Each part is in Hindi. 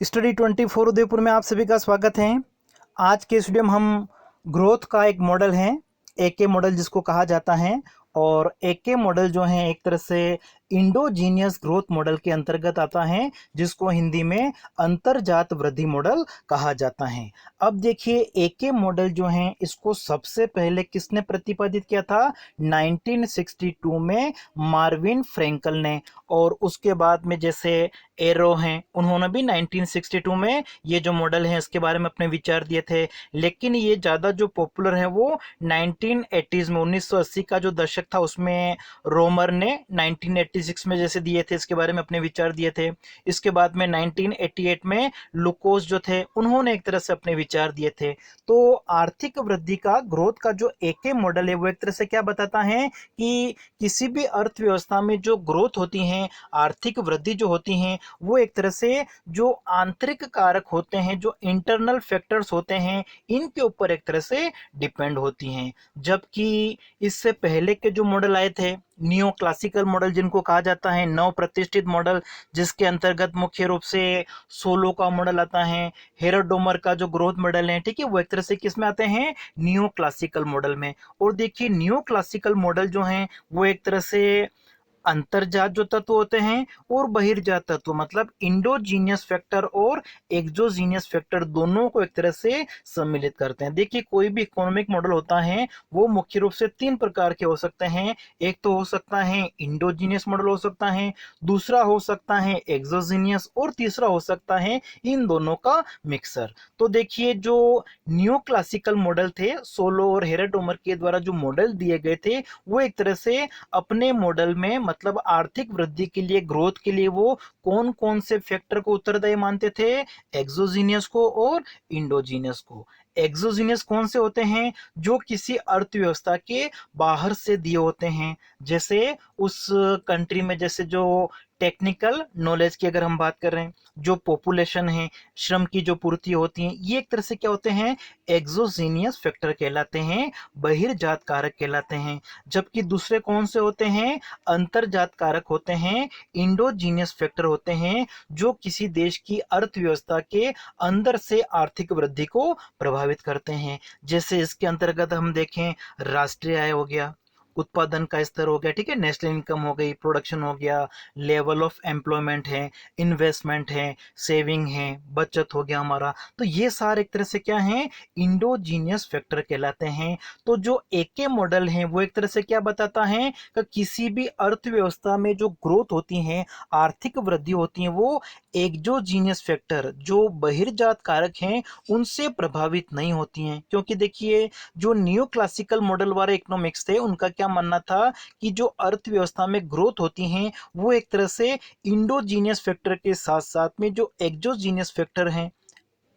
स्टडी 24 उदयपुर में आप सभी का स्वागत है। आज के इस वीडियो में हम ग्रोथ का एक मॉडल है, एके मॉडल जिसको कहा जाता है। और एके मॉडल जो है एक तरह से इंडोजीनियस ग्रोथ मॉडल के अंतर्गत आता है, जिसको हिंदी में अंतरजात वृद्धि मॉडल कहा जाता है। अब देखिए, एके मॉडल जो है इसको सबसे पहले किसने प्रतिपादित किया था? 1962 में मार्विन फ्रैंकल ने। और उसके बाद में जैसे एरो हैं, उन्होंने भी 1962 में ये जो मॉडल है इसके बारे में अपने विचार दिए थे। लेकिन ये ज़्यादा जो पॉपुलर है वो 1980s में, 1980 का जो दशक था उसमें रोमर ने 1986 में जैसे दिए थे, इसके बारे में अपने विचार दिए थे। इसके बाद में 1988 में लुकोस जो थे उन्होंने एक तरह से अपने विचार दिए थे। तो आर्थिक वृद्धि का, ग्रोथ का जो एके मॉडल है वो एक तरह से क्या बताता है कि किसी भी अर्थव्यवस्था में जो ग्रोथ होती है, आर्थिक वृद्धि जो होती है, वो एक तरह से जो आंतरिक कारक होते हैं, जो इंटरनल फैक्टर्स होते हैं, इनके ऊपर एक तरह से डिपेंड होती हैं। जबकि इससे पहले के जो मॉडल आए थे, नियो क्लासिकल मॉडल जिनको कहा जाता है, नव प्रतिष्ठित मॉडल, जिसके अंतर्गत मुख्य रूप से सोलो का मॉडल आता है, हेरोडोमर का जो ग्रोथ मॉडल है, ठीक है, वो एक तरह से किस में आते हैं? नियो क्लासिकल मॉडल में। और देखिए, नियो क्लासिकल मॉडल जो है वो एक तरह से अंतर्जात जो तत्व होते हैं और बहिर्जात तत्व, मतलब इंडोजीनियस फैक्टर और एक्सोजीनियस फैक्टर, दोनों को एक तरह से सम्मिलित करते हैं। देखिए, कोई भी इकोनॉमिक मॉडल होता है वो मुख्य रूप से तीन प्रकार के हो सकते हैं। एक तो हो सकता है इंडोजीनियस मॉडल हो सकता है, दूसरा हो सकता है एक्सोजीनियस, और तीसरा हो सकता है इन दोनों का मिक्सर। तो देखिए, जो न्यू क्लासिकल मॉडल थे, सोलो और हेराटोमर के द्वारा जो मॉडल दिए गए थे, वो एक तरह से अपने मॉडल में, मतलब आर्थिक वृद्धि के लिए, ग्रोथ के लिए, वो कौन कौन से फैक्टर को उत्तरदायी मानते थे? एक्सोजीनियस को और इंडोजीनियस को। एक्सोजीनियस कौन से होते हैं? जो किसी अर्थव्यवस्था के बाहर से दिए होते हैं। जैसे उस कंट्री में, जैसे जो टेक्निकल नॉलेज की अगर हम बात कर रहे हैं, जो पॉपुलेशन है, श्रम की जो पूर्ति होती है, ये एक तरह से क्या होते हैं? एक्सोजीनियस फैक्टर कहलाते हैं, बहिर्जात कारक कहलाते हैं। जबकि दूसरे कौन से होते हैं? अंतर्जात कारक होते हैं, इंडोजीनियस फैक्टर होते हैं, जो किसी देश की अर्थव्यवस्था के अंदर से आर्थिक वृद्धि को प्रभावित करते हैं। जैसे इसके अंतर्गत हम देखें, राष्ट्रीय आय हो गया, उत्पादन का स्तर हो गया, ठीक है, नेशनल इनकम हो गई, प्रोडक्शन हो गया, लेवल ऑफ एम्प्लॉयमेंट है, इन्वेस्टमेंट है, सेविंग है, बचत हो गया हमारा। तो ये सारे एक तरह से क्या हैं? इंडोजीनियस फैक्टर कहलाते हैं। तो जो एके मॉडल है वो एक तरह से क्या बताता है कि किसी भी अर्थव्यवस्था में जो ग्रोथ होती है, आर्थिक वृद्धि होती है, वो एक्सोजीनियस फैक्टर, जो बहिर्जात कारक हैं, उनसे प्रभावित नहीं होती हैं। क्योंकि देखिए, जो न्यू क्लासिकल मॉडल वाले इकोनॉमिक्स थे, उनका क्या मानना था कि जो अर्थव्यवस्था में ग्रोथ होती हैं वो एक तरह से इंडोजीनियस फैक्टर के साथ साथ में जो एक्सोजीनियस फैक्टर हैं,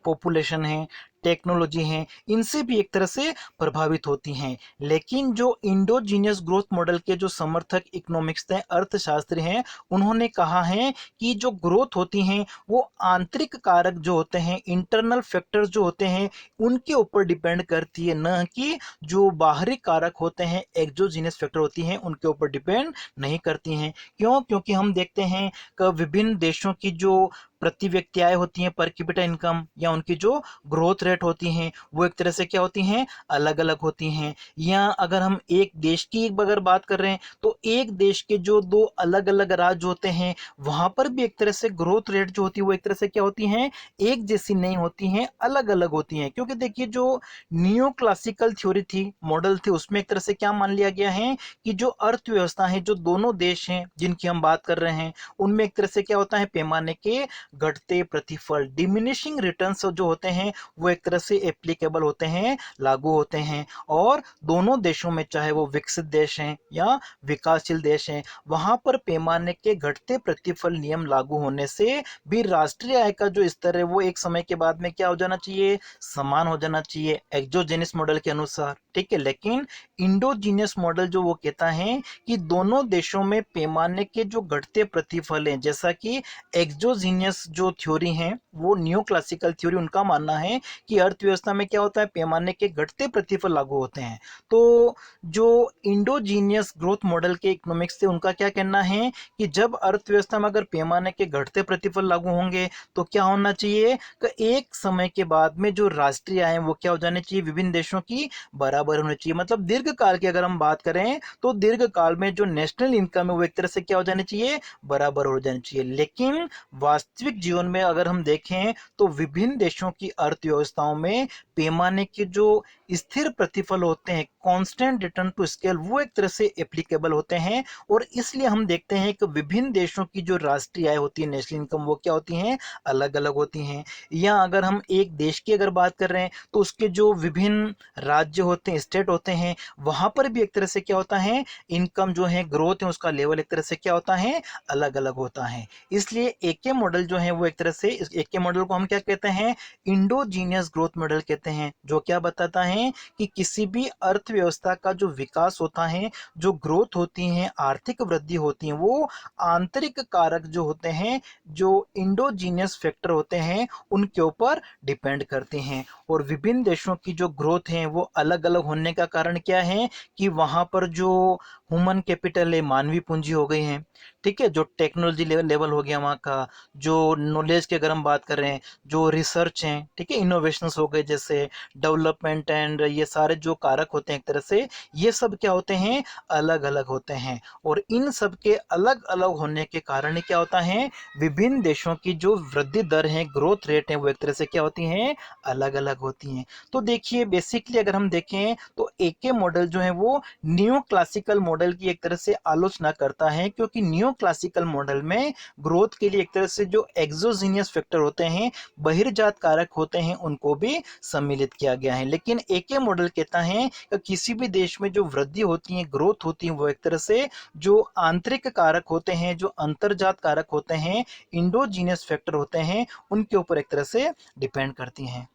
पॉपुलेशन है, टेक्नोलॉजी है, इनसे भी एक तरह से प्रभावित होती हैं। लेकिन जो इंडोजीनियस ग्रोथ मॉडल के जो समर्थक इकोनॉमिक्स थे, अर्थशास्त्री हैं, उन्होंने कहा है कि जो ग्रोथ होती हैं वो आंतरिक कारक जो होते हैं, इंटरनल फैक्टर्स जो होते हैं, उनके ऊपर डिपेंड करती है, न कि जो बाहरी कारक होते हैं, एक्सोजीनियस फैक्टर होती हैं, उनके ऊपर डिपेंड नहीं करती हैं। क्यों? क्योंकि हम देखते हैं कि विभिन्न देशों की जो प्रति व्यक्ति आय होती हैं, पर कैपिटा इनकम, या उनकी जो ग्रोथ रेट होती हैं, वो एक तरह से क्या होती हैं? अलग अलग होती हैं। या अगर हम एक देश की अगर बात कर रहे हैं, तो एक देश के जो दो अलग अलग राज्य होते हैं, वहां पर भी एक तरह से ग्रोथ रेट जो होती है वो एक तरह से क्या होती हैं? एक जैसी नहीं होती हैं, अलग अलग होती हैं। क्योंकि देखिए, जो नियो क्लासिकल थ्योरी थी, मॉडल थे, उसमें एक तरह से क्या मान लिया गया है कि जो अर्थव्यवस्था है, जो दोनों देश हैं जिनकी हम बात कर रहे हैं, उनमें एक तरह से क्या होता है? पैमाने के घटते प्रतिफल, डिमिनिशिंग रिटर्न्स जो होते हैं, वो एक तरह से एप्लीकेबल होते हैं, लागू होते हैं। और दोनों देशों में, चाहे वो विकसित देश हैं या विकासशील देश हैं, वहां पर पैमाने के घटते प्रतिफल नियम लागू होने से भी राष्ट्रीय आय का जो स्तर है वो एक समय के बाद में क्या हो जाना चाहिए? समान हो जाना चाहिए, एक्सोजेनियस मॉडल के अनुसार, ठीक है। लेकिन इंडोजीनियस मॉडल जो वो कहता है कि दोनों देशों में पैमाने के जो घटते प्रतिफल हैं, जैसा कि एक्सोजीनियस जीनियस जो थ्योरी हैं, वो न्यू क्लासिकल थ्योरी, उनका मानना है कि अर्थव्यवस्था में क्या होता है, पैमाने के घटते प्रतिफल लागू होते हैं। तो जो इंडोजीनियस ग्रोथ मॉडल के इकोनॉमिक्स थे, उनका क्या कहना है कि जब अर्थव्यवस्था में अगर पैमाने के घटते प्रतिफल लागू होंगे तो क्या होना चाहिए कि एक समय के बाद में जो राष्ट्रीय आय है वो क्या हो जाने चाहिए, विभिन्न देशों की बराबर होनी चाहिए। मतलब दीर्घ काल की अगर हम बात करें तो दीर्घ काल में जो नेशनल इनकम है वो एक तरह से क्या हो जानी चाहिए, बराबर हो जानी चाहिए। लेकिन वास्तविक जीवन में अगर हम देखें तो विभिन्न देशों की अर्थव्यवस्थाओं में पैमाने के जो स्थिर प्रतिफल होते हैं, कांस्टेंट रिटर्न टू स्केल, वो एक तरह से एप्लीकेबल होते हैं। और इसलिए हम देखते हैं कि विभिन्न देशों की जो राष्ट्रीय आय होती है, नेशनल इनकम, वो क्या होती हैं, अलग अलग होती हैं। या अगर हम एक देश की अगर बात कर रहे हैं तो उसके जो विभिन्न राज्य होते हैं, स्टेट होते हैं, वहां पर भी एक तरह से क्या होता है, इनकम जो है, ग्रोथ है, उसका लेवल एक तरह से क्या होता है, अलग अलग होता है। इसलिए एके मॉडल जो है वो एक तरह से, इस एके मॉडल को हम क्या कहते हैं, इंडोजीनियस ग्रोथ मॉडल कहते हैं, जो क्या बताता है कि किसी भी अर्थव्यवस्था का जो विकास होता है, जो ग्रोथ होती है, आर्थिक वृद्धि होती है, वो आंतरिक कारक जो होते हैं, जो इंडोजीनियस फैक्टर होते हैं, उनके ऊपर डिपेंड करते हैं। और विभिन्न देशों की जो ग्रोथ है वो अलग अलग होने का कारण क्या है कि वहां पर जो ह्यूमन कैपिटल है, मानवीय पूंजी हो गई है, ठीक है, जो टेक्नोलॉजी लेवल हो गया वहाँ का, जो नॉलेज की अगर हम बात कर रहे हैं, जो रिसर्च हैं, ठीक है, इनोवेशंस हो गए, जैसे डेवलपमेंट एंड ये सारे जो कारक होते हैं एक तरह से, ये सब क्या होते हैं, अलग अलग होते हैं। और इन सब के अलग अलग होने के कारण क्या होता है, विभिन्न देशों की जो वृद्धि दर है, ग्रोथ रेट है, वो एक तरह से क्या होती हैं, अलग अलग होती हैं। तो देखिए बेसिकली अगर हम देखें तो एके मॉडल जो है वो न्यू क्लासिकल मॉडल की एक तरह से आलोचना करता है, क्योंकि न्यू क्लासिकल मॉडल में ग्रोथ के लिए एक तरह से जो एक्सोजीनियस फैक्टर होते हैं, बहिर्जात कारक होते हैं, उनको भी सम्मिलित किया गया है। लेकिन एके मॉडल कहता है कि किसी भी देश में जो वृद्धि होती है, ग्रोथ होती है, वो एक तरह से जो आंतरिक कारक होते हैं, जो अंतर्जात कारक होते हैं, इंडोजीनियस फैक्टर होते हैं, उनके ऊपर एक तरह से डिपेंड करती हैं।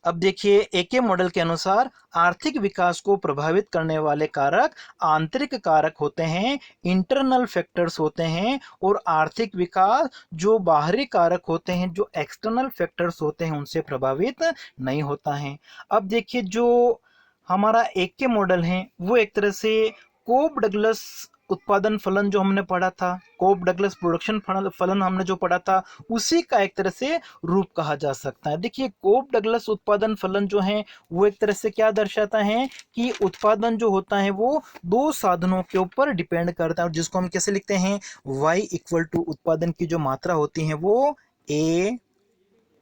अब देखिए एके मॉडल के अनुसार आर्थिक विकास को प्रभावित करने वाले कारक आंतरिक कारक होते हैं, इंटरनल फैक्टर्स होते हैं, और आर्थिक विकास जो बाहरी कारक होते हैं, जो एक्सटर्नल फैक्टर्स होते हैं, उनसे प्रभावित नहीं होता है। अब देखिए जो हमारा एके मॉडल है वो एक तरह से कोब डगलस उत्पादन फलन जो हमने पढ़ा था, कोब डगलस प्रोडक्शन फलन हमने जो पढ़ा था, उसी का एक तरह से रूप कहा जा सकता है। देखिए कोब डगलस उत्पादन फलन जो है वो एक तरह से क्या दर्शाता है कि उत्पादन जो होता है वो दो साधनों के ऊपर डिपेंड करता है, और जिसको हम कैसे लिखते हैं, y इक्वल टू उत्पादन की जो मात्रा होती है वो ए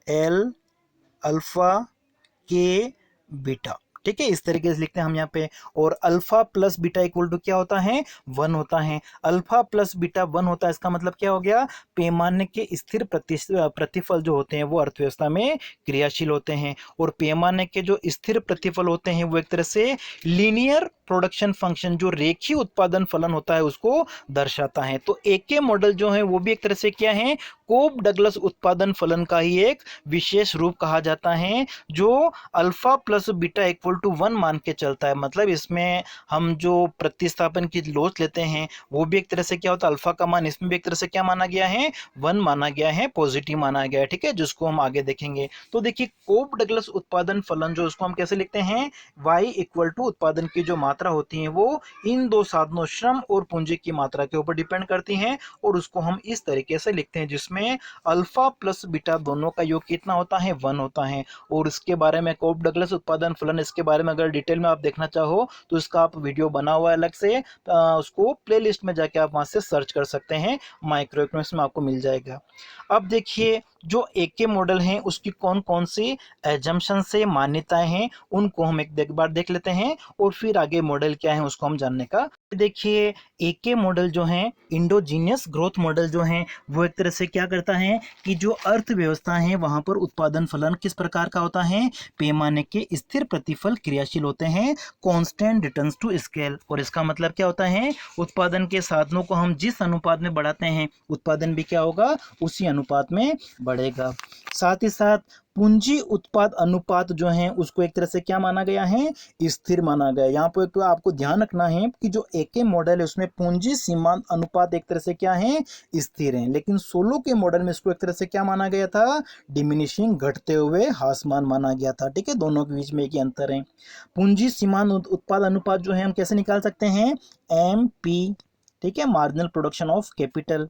एल अल्फा के बीटा, ठीक है, इस तरीके से लिखते हैं हम यहाँ पे। और alpha plus beta equal to क्या होता है, 1 होता है। अल्फा प्लस बीटा 1 होता है, इसका मतलब क्या हो गया, पैमाने के स्थिर प्रतिफल जो होते हैं वो अर्थव्यवस्था में क्रियाशील होते हैं, और पैमाने के जो स्थिर प्रतिफल होते हैं वो एक तरह से लीनियर प्रोडक्शन फंक्शन, जो रेखीय उत्पादन फलन होता है, उसको दर्शाता है। तो एके मॉडल जो है वो भी एक तरह से क्या है, कोब डगलस उत्पादन फलन का ही एक विशेष रूप कहा जाता है, जो alpha plus beta equal to 1 मान के चलता है। मतलब इसमें हम जो प्रतिस्थापन की लोच लेते हैं वो भी एक तरह से क्या होता है, अल्फा का मान इसमें भी एक तरह से क्या माना गया है, 1 माना गया है, पॉजिटिव माना गया है, ठीक है, जिसको हम आगे देखेंगे। तो देखिए कोब डगलस उत्पादन फलन जो उसको हम कैसे लिखते हैं, y इक्वल टू उत्पादन की जो मात्रा होती है वो इन दो साधनों श्रम और पूंजी की मात्रा के ऊपर डिपेंड करती हैं, और उसको हम इस तरीके से लिखते हैं जिसमें अल्फा प्लस बीटा दोनों का योग कितना होता है, 1 होता है। और इसके बारे में कोब डगलस उत्पादन फलन, इसके बारे में अगर डिटेल में आप देखना चाहो तो इसका आप वीडियो बना हुआ है अलग से, उसको प्लेलिस्ट में जाके आप वहां से सर्च कर सकते हैं, माइक्रो इकोनॉमिक्स में आपको मिल जाएगा। अब देखिए जो एके मॉडल है उसकी कौन कौन सी एजम्पशन से मान्यताएं हैं, उनको हम एक बार देख लेते हैं, और फिर आगे मॉडल क्या है उसको हम जानने का। देखिए एके मॉडल जो है, इंडोजीनियस ग्रोथ मॉडल जो है, वो एक तरह से क्या करता है कि जो अर्थव्यवस्था है वहां पर उत्पादन फलन किस प्रकार का होता है, पैमाने के स्थिर प्रतिफल क्रियाशील होते हैं, कांस्टेंट रिटर्न्स टू स्केल। और इसका मतलब क्या होता है, उत्पादन के साधनों को हम जिस अनुपात में बढ़ाते हैं, उत्पादन भी क्या होगा, उसी अनुपात में बढ़ेगा। साथ ही साथ पूंजी उत्पाद अनुपात जो है उसको एक तरह से क्या माना गया है, स्थिर माना गया। यहाँ पर तो आपको ध्यान रखना है कि जो एके मॉडल है उसमें पूंजी सीमांत अनुपात एक तरह से क्या है, स्थिर है, लेकिन सोलो के मॉडल में इसको एक तरह से क्या माना गया था, डिमिनिशिंग, घटते हुए ह्रासमान माना गया था। ठीक है, दोनों के बीच में एक ही अंतर है। पूंजी सीमांत उत्पाद अनुपात जो है हम कैसे निकाल सकते हैं, एम पी, ठीक है, marginal production of capital,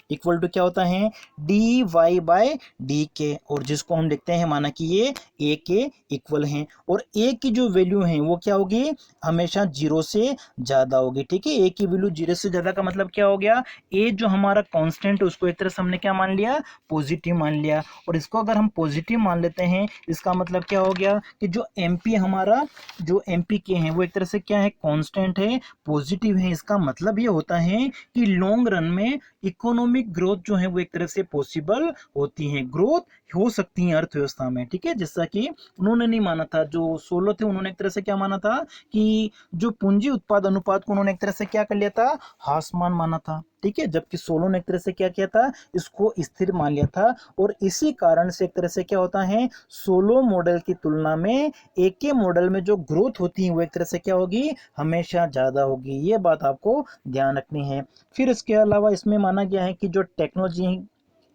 equal to क्या होता है, डी वाई बाय डी के, और जिसको हम लिखते हैं माना कि ये ए के इक्वल हैं, और ए की जो वैल्यू है वो क्या होगी, हमेशा जीरो से ज़्यादा होगी। ठीक है, ए की वैल्यू जीरो से ज़्यादा का मतलब क्या हो गया, ए जो हमारा कांस्टेंट है उसको एक तरह से हमने क्या मान लिया, पॉजिटिव मान लिया, और इसको अगर हम पॉजिटिव मान लेते हैं इसका मतलब क्या हो गया कि जो एम पी हमारा, जो एम पी के हैं वो एक तरह से क्या है, कांस्टेंट है, पॉजिटिव है। इसका मतलब ये होता है कि लॉन्ग रन में इकोनॉमिक ग्रोथ जो है वो एक तरह से पॉसिबल होती है, ग्रोथ हो सकती है अर्थव्यवस्था में। ठीक है, जैसा कि उन्होंने नहीं माना था, जो सोलो थे उन्होंने एक तरह से क्या माना था कि जो पूंजी उत्पाद अनुपात को उन्होंने एक तरह से क्या कर लिया था, ह्रासमान माना था। ठीक है, जबकि सोलो ने एक तरह से क्या किया था, इसको स्थिर मान लिया था, और इसी कारण से एक तरह से क्या होता है, सोलो मॉडल की तुलना में एक के मॉडल में जो ग्रोथ होती है वो एक तरह से क्या होगी, हमेशा ज़्यादा होगी। ये बात आपको ध्यान रखनी है। फिर इसके अलावा इसमें माना गया है कि जो टेक्नोलॉजी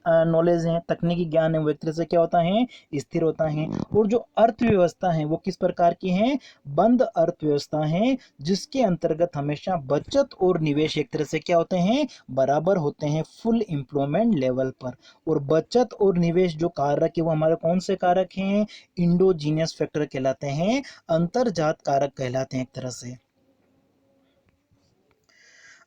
नॉलेज है, तकनीकी ज्ञान है, वो एक तरह से क्या होता है, स्थिर होता है। और जो अर्थव्यवस्था है वो किस प्रकार की है, बंद अर्थव्यवस्था है, जिसके अंतर्गत हमेशा बचत और निवेश एक तरह से क्या होते हैं, बराबर होते हैं फुल एम्प्लॉयमेंट लेवल पर। और बचत और निवेश जो कारक है वो हमारे कौन से कारक हैं, इंडोजीनियस फैक्टर कहलाते हैं, अंतर्जात कारक कहलाते हैं एक तरह से।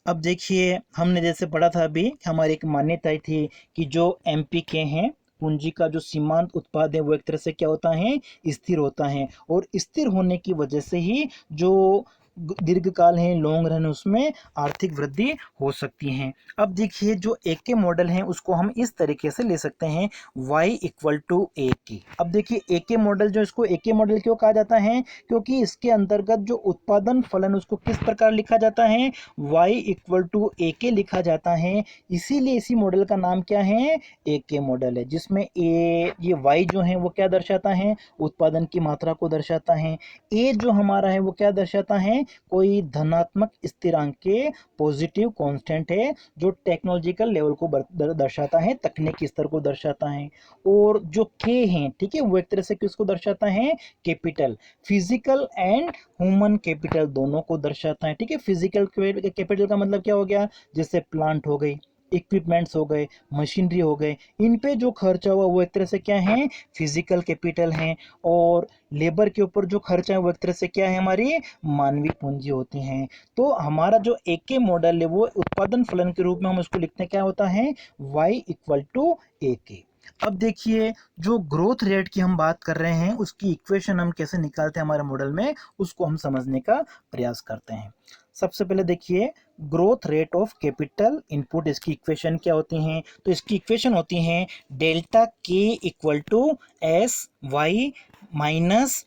अब देखिए, हमने जैसे पढ़ा था अभी, हमारी एक मान्यता थी कि जो एमपी के हैं, पूंजी का जो सीमांत उत्पाद है वो एक तरह से क्या होता है, स्थिर होता है, और स्थिर होने की वजह से ही जो दीर्घकाल है, लॉन्ग रन, उसमें आर्थिक वृद्धि हो सकती है। अब देखिए, जो ए के मॉडल है उसको हम इस तरीके से ले सकते हैं, y इक्वल टू ए के। अब देखिए, ए के मॉडल, जो इसको ए के मॉडल क्यों कहा जाता है, क्योंकि इसके अंतर्गत जो उत्पादन फलन उसको किस प्रकार लिखा जाता है, y इक्वल टू ए के लिखा जाता है। इसीलिए इसी मॉडल का नाम क्या है, ए के मॉडल है, जिसमें ए, ये y जो है वो क्या दर्शाता है, उत्पादन की मात्रा को दर्शाता है। ए जो हमारा है वो क्या दर्शाता है, कोई धनात्मक स्थिरांक के पॉजिटिव कांस्टेंट है, जो टेक्नोलॉजिकल लेवल को दर्शाता है, तकनीकी स्तर को दर्शाता है। और जो के हैं, ठीक है, वो एक तरह से किसको दर्शाता है, capital, physical and human capital दोनों को दर्शाता है। ठीक है, फिजिकल कैपिटल का मतलब क्या हो गया, जैसे प्लांट हो गई, इक्विपमेंट्स हो गए, मशीनरी हो गए, इन पे जो खर्चा हुआ वो एक तरह से क्या है, फिजिकल कैपिटल है। और लेबर के ऊपर जो खर्चा है वो एक तरह से क्या है, हमारी मानवीय पूंजी होती हैं। तो हमारा जो एक के मॉडल है वो उत्पादन फलन के रूप में हम उसको लिखते हैं, क्या होता है, y इक्वल टू ए के। अब देखिए, जो ग्रोथ रेट की हम बात कर रहे हैं उसकी इक्वेशन हम कैसे निकालते हैं हमारे मॉडल में, उसको हम समझने का प्रयास करते हैं। सबसे पहले देखिए, growth rate of capital input, इसकी इक्वेशन क्या होती हैं, तो इसकी इक्वेशन होती हैं delta K equal to S Y minus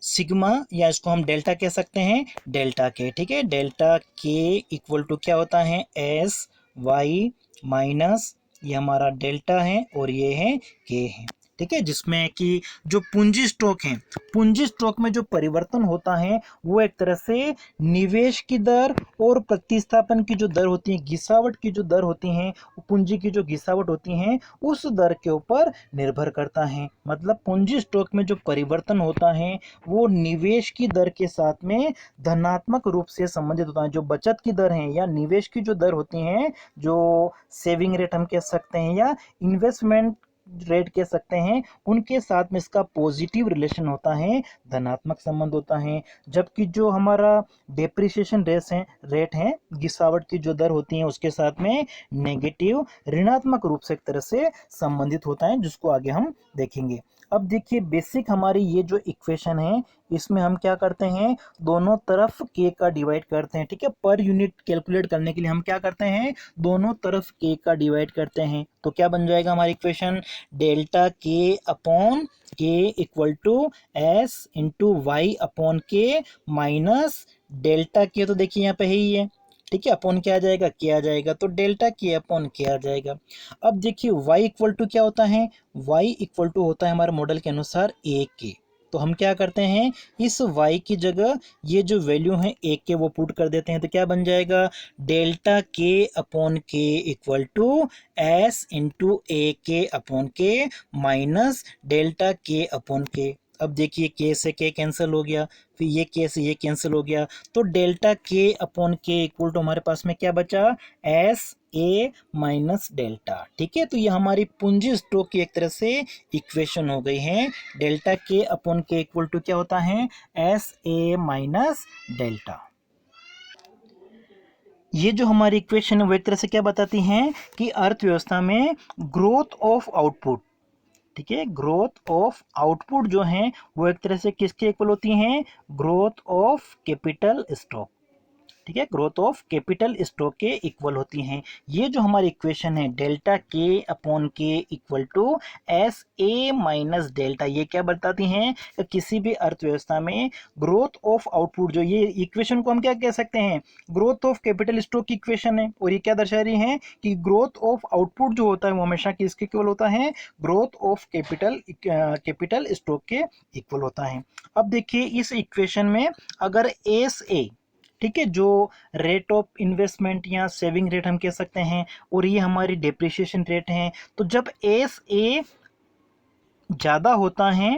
sigma, या इसको हम डेल्टा कह सकते हैं, डेल्टा के। ठीक है, डेल्टा के इक्वल टू क्या होता है, एस वाई माइनस, ये हमारा डेल्टा है और ये है के है। ठीक है, जिसमें कि जो पूंजी स्टॉक है, पूंजी स्टॉक में जो परिवर्तन होता है वो एक तरह से निवेश की दर और प्रतिस्थापन की जो दर होती है, घिसावट की जो दर होती है, पूंजी की जो घिसावट होती है उस दर के ऊपर निर्भर करता है। मतलब पूंजी स्टॉक में जो परिवर्तन होता है वो निवेश की दर के साथ में धनात्मक रूप से संबंधित होता है। जो बचत की दर है या निवेश की जो दर होती है, जो सेविंग रेट हम कह सकते हैं या इन्वेस्टमेंट रेट कह सकते हैं, उनके साथ में इसका पॉजिटिव रिलेशन होता है, धनात्मक संबंध होता है। जबकि जो हमारा डेप्रिसिएशन रेट है, गिसावट की जो दर होती है, उसके साथ में नेगेटिव, ऋणात्मक रूप से एक तरह से संबंधित होता है, जिसको आगे हम देखेंगे। अब देखिए, बेसिक हमारी ये जो इक्वेशन है इसमें हम क्या करते हैं, दोनों तरफ के का डिवाइड करते हैं। ठीक है, पर यूनिट कैलकुलेट करने के लिए हम क्या करते हैं, दोनों तरफ के का डिवाइड करते हैं। तो क्या बन जाएगा हमारी equation, delta K upon K equal to S into Y upon K minus delta K, तो देखिए यहाँ पे ही है। ठीक है, अपॉन क्या आ जाएगा, के आ जाएगा, तो डेल्टा के अपॉन के आ जाएगा। अब देखिए y इक्वल टू क्या होता है, y इक्वल टू होता है हमारे मॉडल के अनुसार ए के। तो हम क्या करते हैं, इस y की जगह ये जो वैल्यू है ए के वो पुट कर देते हैं, तो क्या बन जाएगा, delta K upon K equal to S into ए के upon K minus delta K upon के। अब देखिए के से के कैंसिल हो गया, फिर ये के से ये कैंसिल हो गया, तो delta K upon K equal to हमारे पास में क्या बचा, एस ए माइनस डेल्टा। ठीक है, तो ये हमारी पूंजी स्टोक की एक तरह से इक्वेशन हो गई है। Delta K upon K equal to क्या होता है, एस ए माइनस डेल्टा। ये जो हमारी इक्वेशन है वो एक तरह से क्या बताती हैं कि अर्थव्यवस्था में ग्रोथ ऑफ आउटपुट, ठीक है, ग्रोथ ऑफ आउटपुट जो है वो एक तरह से किसके इक्वल होती हैं, ग्रोथ ऑफ कैपिटल स्टॉक। ठीक है, ग्रोथ ऑफ कैपिटल स्टॉक के इक्वल होती हैं। ये जो हमारी इक्वेशन है delta K upon K equal to S A minus delta, ये क्या बताती हैं कि किसी भी अर्थव्यवस्था में ग्रोथ ऑफ आउटपुट, जो ये इक्वेशन को हम क्या कह सकते हैं, ग्रोथ ऑफ कैपिटल स्टॉक की इक्वेशन है। और ये क्या दर्शा रही है कि ग्रोथ ऑफ आउटपुट जो होता है वो हमेशा किसके इक्वल होता है, ग्रोथ ऑफ कैपिटल स्टॉक के इक्वल होता है। अब देखिए इस इक्वेशन में अगर एस ए, ठीक है, जो रेट ऑफ इन्वेस्टमेंट या सेविंग रेट हम कह सकते हैं, और ये हमारी डेप्रिसिएशन रेट है, तो जब एस ए ज़्यादा होता है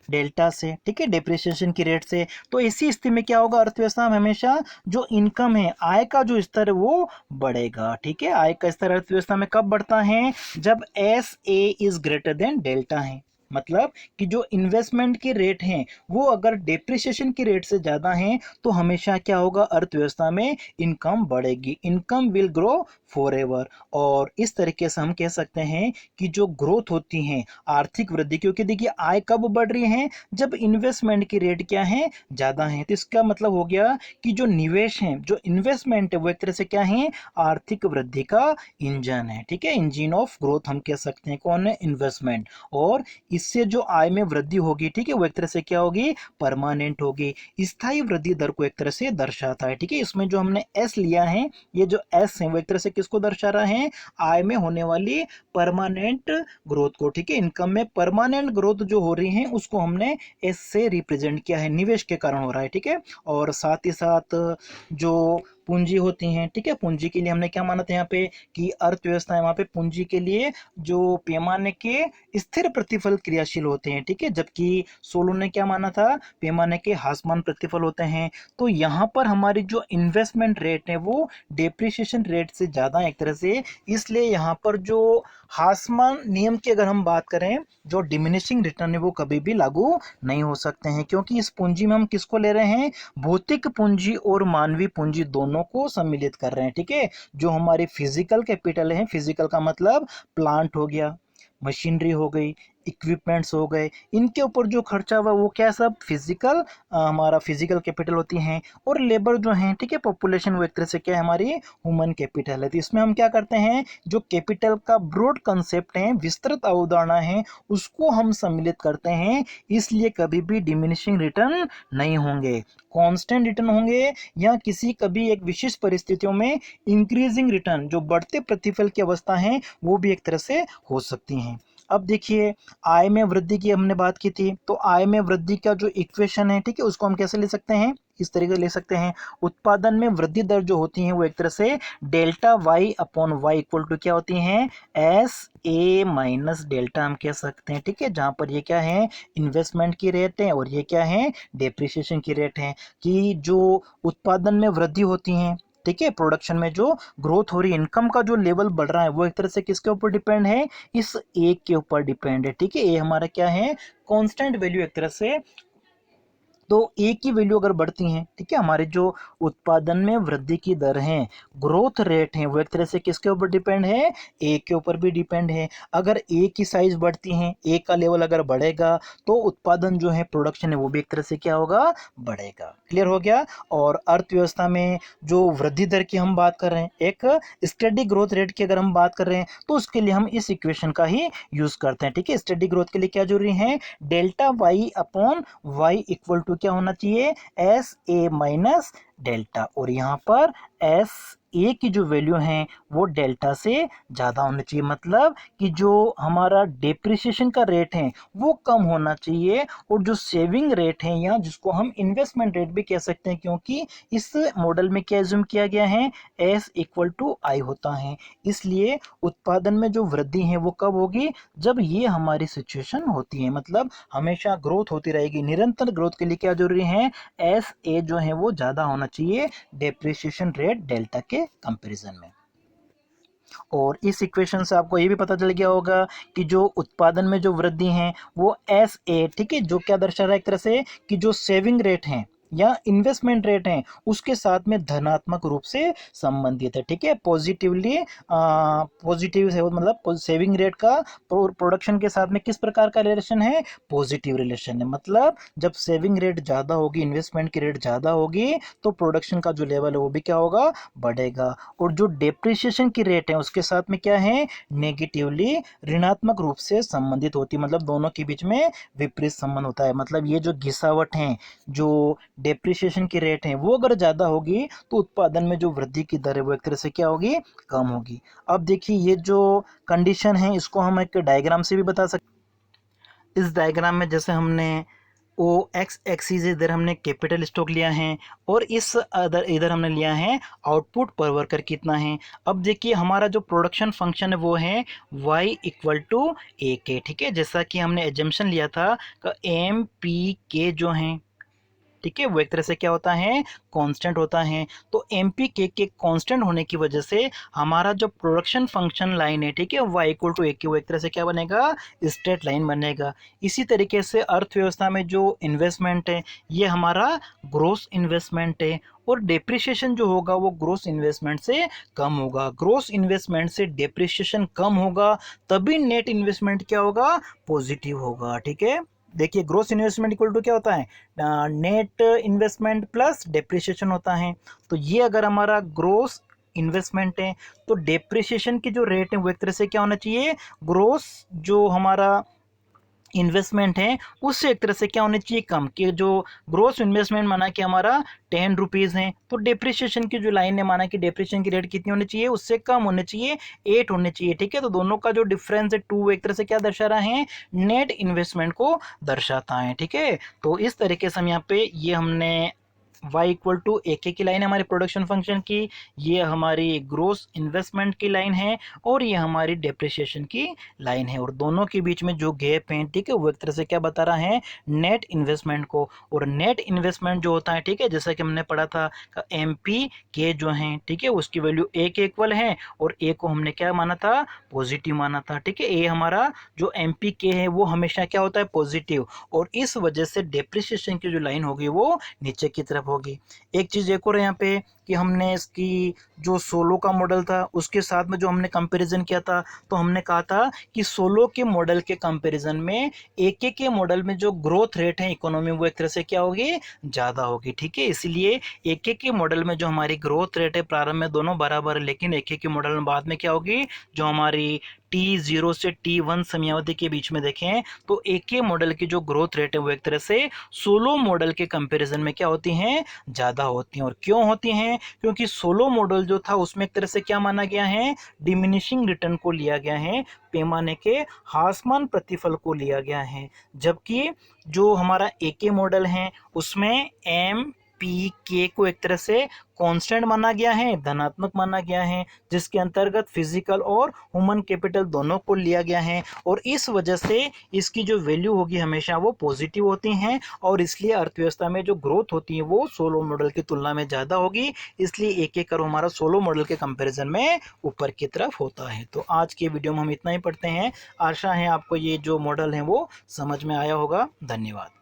डेल्टा से, ठीक है, डेप्रिसिएशन की रेट से, तो ऐसी स्थिति में क्या होगा, अर्थव्यवस्था में हमेशा जो इनकम है, आय का जो स्तर है वो बढ़ेगा। ठीक है, आय का स्तर अर्थव्यवस्था में कब बढ़ता है, जब S A is greater than delta है। मतलब कि जो इन्वेस्टमेंट की रेट हैं वो अगर डेप्रिसिएशन की रेट से ज़्यादा हैं तो हमेशा क्या होगा, अर्थव्यवस्था में इनकम बढ़ेगी, income will grow for ever. और इस तरीके से हम कह सकते हैं कि जो ग्रोथ होती है आर्थिक वृद्धि, क्योंकि देखिए आय कब बढ़ रही है, जब इन्वेस्टमेंट की रेट क्या है, ज़्यादा है। तो इसका मतलब हो गया कि जो निवेश है, जो इन्वेस्टमेंट है वो एक तरह से क्या है, आर्थिक वृद्धि का इंजन है। ठीक है, इंजन ऑफ ग्रोथ हम कह सकते हैं, कौन है, इन्वेस्टमेंट। और इससे जो आय में वृद्धि होगी, ठीक है, वो एक तरह से क्या होगी, परमानेंट होगी। स्थायी वृद्धि दर को एक तरह से दर्शाता है। ठीक है, इसमें जो हमने एस लिया है, ये जो एस है वो एक तरह से किसको दर्शा रहा है, आय में होने वाली परमानेंट ग्रोथ को। ठीक है, इनकम में परमानेंट ग्रोथ जो हो रही है उसको हमने एस से रिप्रेजेंट किया है, निवेश के कारण हो रहा है। ठीक है, और साथ ही साथ जो पूंजी होती हैं, ठीक है, पूंजी के लिए हमने क्या माना था यहाँ पे कि अर्थव्यवस्था है, वहाँ पे पूंजी के लिए जो पैमाने के स्थिर प्रतिफल क्रियाशील होते हैं। ठीक है, जबकि सोलो ने क्या माना था, पैमाने के ह्रासमान प्रतिफल होते हैं। तो यहाँ पर हमारी जो इन्वेस्टमेंट रेट है वो डेप्रिसिएशन रेट से ज़्यादा एक तरह से, इसलिए यहाँ पर जो ह्रासमान नियम की अगर हम बात करें, जो डिमिनिशिंग रिटर्न है वो कभी भी लागू नहीं हो सकते हैं, क्योंकि इस पूंजी में हम किसको ले रहे हैं, भौतिक पूंजी और मानवीय पूंजी दोनों को सम्मिलित कर रहे हैं। ठीक है, जो हमारी फिजिकल कैपिटल है, फिजिकल का मतलब प्लांट हो गया, मशीनरी हो गई, इक्विपमेंट्स हो गए, इनके ऊपर जो खर्चा हुआ वो क्या, सब फिजिकल, हमारा फिजिकल कैपिटल होती हैं। और लेबर जो है, ठीक है, पॉपुलेशन, वो एक तरह से क्या है, हमारी ह्यूमन कैपिटल है। तो इसमें हम क्या करते हैं, जो कैपिटल का ब्रॉड कंसेप्ट है, विस्तृत अवधारणा है, उसको हम सम्मिलित करते हैं। इसलिए कभी भी डिमिनिशिंग रिटर्न नहीं होंगे, कांस्टेंट रिटर्न होंगे, या किसी कभी एक विशेष परिस्थितियों में इंक्रीजिंग रिटर्न, जो बढ़ते प्रतिफल की अवस्था है वो भी एक तरह से हो सकती हैं। अब देखिए आय में वृद्धि की हमने बात की थी, तो आय में वृद्धि का जो इक्वेशन है, ठीक है, उसको हम कैसे ले सकते हैं, इस तरीके से ले सकते हैं, उत्पादन में वृद्धि दर जो होती है वो एक तरह से delta Y upon Y equal to क्या होती हैं, एस ए माइनस डेल्टा हम कह सकते हैं। ठीक है, जहां पर ये क्या है, इन्वेस्टमेंट की रेट है, और ये क्या है, डेप्रिसिएशन की रेट है। कि जो उत्पादन में वृद्धि होती है, ठीक है, प्रोडक्शन में जो ग्रोथ हो रही है, इनकम का जो लेवल बढ़ रहा है वो एक तरह से किसके ऊपर डिपेंड है, इस ए के ऊपर डिपेंड है। ठीक है, ए हमारा क्या है, कांस्टेंट वैल्यू एक तरह से। तो ए की वैल्यू अगर बढ़ती हैं, ठीक है, हमारे जो उत्पादन में वृद्धि की दर है, ग्रोथ रेट है, वो एक तरह से किसके ऊपर डिपेंड है, ए के ऊपर भी डिपेंड है। अगर ए की साइज बढ़ती है, ए का लेवल अगर बढ़ेगा तो उत्पादन जो है, प्रोडक्शन है, वो भी एक तरह से क्या होगा, बढ़ेगा। क्लियर हो गया। और अर्थव्यवस्था में जो वृद्धि दर की हम बात कर रहे हैं, एक स्टेडी ग्रोथ रेट की अगर हम बात कर रहे हैं, तो उसके लिए हम इस इक्वेशन का ही यूज करते हैं। ठीक है, स्टेडी ग्रोथ के लिए क्या जरूरी है, delta Y upon Y equal to क्या होना चाहिए, एस ए माइनस डेल्टा, और यहाँ पर एस ए की जो वैल्यू है वो डेल्टा से ज़्यादा होना चाहिए, मतलब कि जो हमारा डेप्रिसिएशन का रेट है वो कम होना चाहिए, और जो सेविंग रेट है या जिसको हम इन्वेस्टमेंट रेट भी कह सकते हैं, क्योंकि इस मॉडल में क्या एज्यूम किया गया है, एस इक्वल टू आई होता है। इसलिए उत्पादन में जो वृद्धि है वो कब होगी, जब ये हमारी सिचुएशन होती है, मतलब हमेशा ग्रोथ होती रहेगी। निरंतर ग्रोथ के लिए क्या जरूरी है, एस ए जो है वो ज़्यादा होना चाहिए डेप्रिसिएशन रेट डेल्टा के कंपैरिजन में। और इस इक्वेशन से आपको ये भी पता चल गया होगा कि जो उत्पादन में जो वृद्धि है वो एस ए, ठीक है, जो क्या दर्शा रहा है एक तरह से कि जो सेविंग रेट है या इन्वेस्टमेंट रेट है उसके साथ में धनात्मक रूप से संबंधित है, ठीक है। पॉजिटिवली पॉजिटिव है, मतलब सेविंग रेट का प्रोडक्शन के साथ में किस प्रकार का रिलेशन है, पॉजिटिव रिलेशन है। मतलब जब सेविंग रेट ज़्यादा होगी, इन्वेस्टमेंट की रेट ज़्यादा होगी, तो प्रोडक्शन का जो लेवल है वो भी क्या होगा, बढ़ेगा। और जो डेप्रिसिएशन की रेट है उसके साथ में क्या है, नेगेटिवली ऋणात्मक रूप से संबंधित होती है, मतलब दोनों के बीच में विपरीत संबंध होता है। मतलब ये जो घिसावट है, जो डेप्रिसिएशन की रेट है वो अगर ज़्यादा होगी तो उत्पादन में जो वृद्धि की दर है वो एक तरह से क्या होगी, कम होगी। अब देखिए ये जो कंडीशन है इसको हम एक डायग्राम से भी बता सकते। इस डायग्राम में जैसे हमने ओ एक्स एक्सिस इधर हमने कैपिटल स्टॉक लिया है, और इस इधर हमने लिया है आउटपुट पर वर्कर कितना है। अब देखिए हमारा जो प्रोडक्शन फंक्शन है वो है y इक्वल टू ए के, ठीक है, जैसा कि हमने एजम्पशन लिया था एम पी के जो है, ठीक है, वो एक तरह से क्या होता है, कांस्टेंट होता है। तो एम पी के कांस्टेंट होने की वजह से हमारा जो प्रोडक्शन फंक्शन लाइन है, ठीक है, y इक्वल टू ए के, वो एक तरह से क्या बनेगा, स्ट्रेट लाइन बनेगा। इसी तरीके से अर्थव्यवस्था में जो इन्वेस्टमेंट है ये हमारा ग्रोस इन्वेस्टमेंट है, और डेप्रिसिएशन जो होगा वो ग्रोस इन्वेस्टमेंट से कम होगा। ग्रोस इन्वेस्टमेंट से डेप्रिसिएशन कम होगा तभी नेट इन्वेस्टमेंट क्या होगा, पॉजिटिव होगा, ठीक है। देखिए ग्रोस इन्वेस्टमेंट इक्वल टू क्या होता है, नेट इन्वेस्टमेंट प्लस डेप्रिसिएशन होता है। तो ये अगर हमारा ग्रोस इन्वेस्टमेंट है तो डेप्रिसिएशन की जो रेट है वो एक तरह से क्या होना चाहिए, ग्रोस जो हमारा इन्वेस्टमेंट है उससे एक तरह से क्या होनी चाहिए, कम, कि जो ग्रोस इन्वेस्टमेंट माना कि हमारा 10 रुपीज़ है, तो डेप्रिसिएशन की जो लाइन है माना कि डेप्रिसिएशन की रेट कितनी होनी चाहिए, उससे कम होने चाहिए, 8 होने चाहिए, ठीक है। तो दोनों का जो डिफरेंस है 2 एक तरह से क्या दर्शा रहा है, नेट इन्वेस्टमेंट को दर्शाता है, ठीक है। तो इस तरीके से हम यहाँ पे ये हमने y इक्वल टू ए के की लाइन है हमारी प्रोडक्शन फंक्शन की, ये हमारी ग्रोस इन्वेस्टमेंट की लाइन है, और ये हमारी डेप्रिसिएशन की लाइन है, और दोनों के बीच में जो गैप है, ठीक है, वो एक तरह से क्या बता रहा है, नेट इन्वेस्टमेंट को। और नेट इन्वेस्टमेंट जो होता है, ठीक है, जैसा कि हमने पढ़ा था एम पी के जो है, ठीक है, उसकी वैल्यू ए के इक्वल है, और ए को हमने क्या माना था, पॉजिटिव माना था, ठीक है। ए हमारा जो एम पी के है वो हमेशा क्या होता है, पॉजिटिव, और इस वजह से डेप्रिसिएशन की जो लाइन होगी वो नीचे की तरफ होगी। एक चीज़ एक और यहाँ पे कि हमने इसकी जो सोलो का मॉडल था उसके साथ में जो हमने कंपैरिजन किया था, तो हमने कहा था कि सोलो के मॉडल के कंपैरिजन में एके के मॉडल में जो ग्रोथ रेट है इकोनॉमी वो एक तरह से क्या होगी, ज़्यादा होगी, ठीक है। इसलिए एके के मॉडल में जो हमारी ग्रोथ रेट है प्रारंभ में दोनों बराबर है, लेकिन एके के मॉडल में बाद में क्या होगी, जो हमारी T0 से T1 समयावधि के बीच में देखें तो एके मॉडल की जो ग्रोथ रेट है वो एक तरह से सोलो मॉडल के कंपैरिजन में क्या होती हैं, ज़्यादा होती हैं। और क्यों होती हैं, क्योंकि सोलो मॉडल जो था उसमें एक तरह से क्या माना गया है, डिमिनिशिंग रिटर्न को लिया गया है, पैमाने के ह्रासमान प्रतिफल को लिया गया है, जबकि जो हमारा एके मॉडल है उसमें एम पी के को एक तरह से कांस्टेंट माना गया है, धनात्मक माना गया है, जिसके अंतर्गत फिजिकल और ह्यूमन कैपिटल दोनों को लिया गया है, और इस वजह से इसकी जो वैल्यू होगी हमेशा वो पॉजिटिव होती हैं, और इसलिए अर्थव्यवस्था में जो ग्रोथ होती है वो सोलो मॉडल की तुलना में ज़्यादा होगी। इसलिए एक एक करो हमारा सोलो मॉडल के कंपैरिजन में ऊपर की तरफ होता है। तो आज के वीडियो में हम इतना ही पढ़ते हैं। आशा है आपको ये जो मॉडल है वो समझ में आया होगा। धन्यवाद।